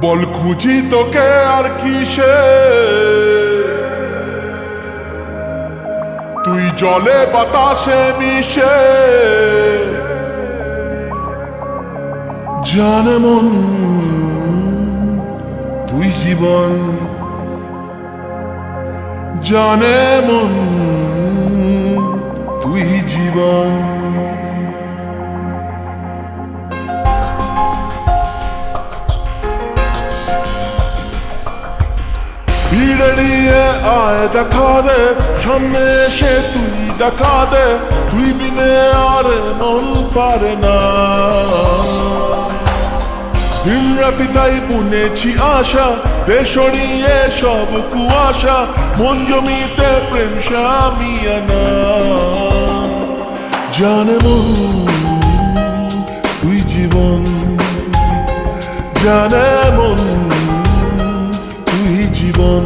বল খুঁজি তোকে আর কিসে, তুই জলে বাতাসে মিশে। জানে মন তুই জীবন, জানে মন তুই জীবন। ভিড়ে নিয়ে আয় দেখা দে, সামনে এসে তুই দেখা দে, তুই বিনে আর মন পারে না। দিন রাতি তাই বুনেছি আশা, দেশড়িয়ে সব কুয়াশা, মন জমিতে প্রেম শামিয়ানা। জানে মন তুই জীবন, জানে মন তুই জীবন।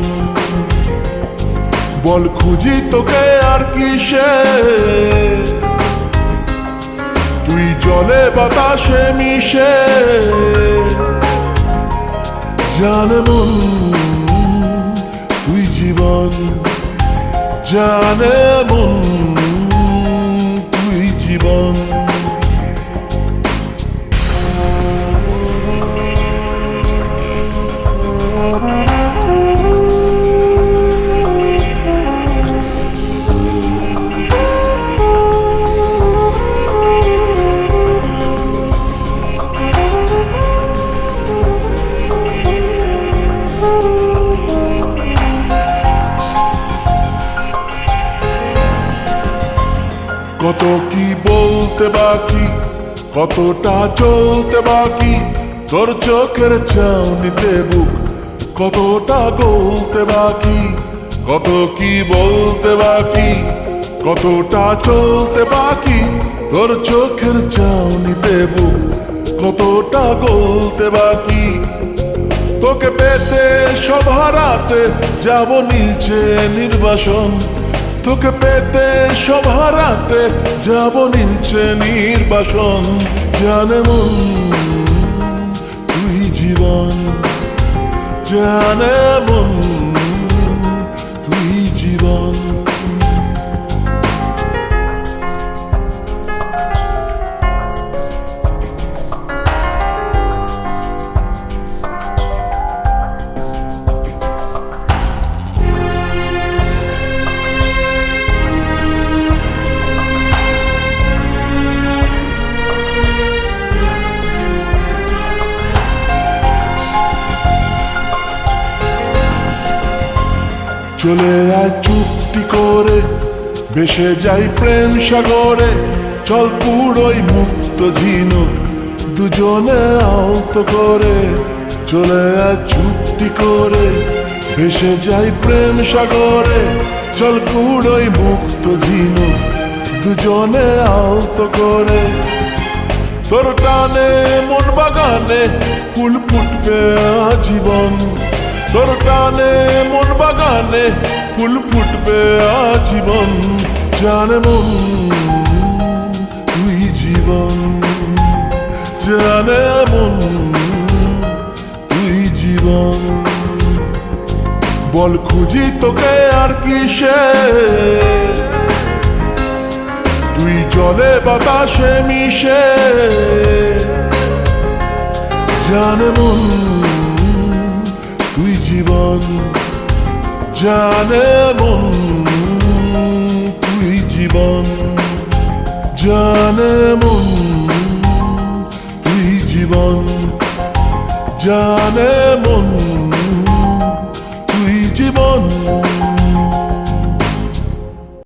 বল খুঁজি তোকে আর কিসে, তুই জলে বাতাসে মিশে। জানে মন তুই জীবন, জানে মন তুই জীবন। কত কি বলতে বাকি, কতটা চলতে বাকি, তোর চোখের চাউনিতে বুক কতটা গলতে বাকি। কত কি বলতে বাকি, কতটা চলতে বাকি, তোর চোখের চাউনিতে বুক কতটা গলতে বাকি। তোকে পেতে সব হারাতে যাব নিচে নির্বাসন, তোকে পেতে সব হারাতে যাব নিচে নির্বাসন। জানে মন তুই জীবন, জানে মন তুই জীবন। চলে আয় চুক্তি করে, ভেসে যাই প্রেম সাগরে, চল পুরোই মুক্ত ঝিনুক দুজনে আলতো করে। চলে আয় চুক্তি করে, ভেসে যাই প্রেম সাগরে, চল পুরোই মুক্ত ঝিনুক দুজনে আলতো করে। তোর টানে মন বাগানে ফুল ফুটবে আজীবন, তোর টানে মন বাগানে ফুল ফুটবে আজীবন। জানে মন তুই জীবন, জানে মন তুই জীবন। বল খুঁজি তোকে আর কিসে, তুই জলে বাতাসে মিশে। জানে মন তুই জীবন, জানে মন তুই জীবন, জানে মন তুই জীবন, জানে মন তুই জীবন।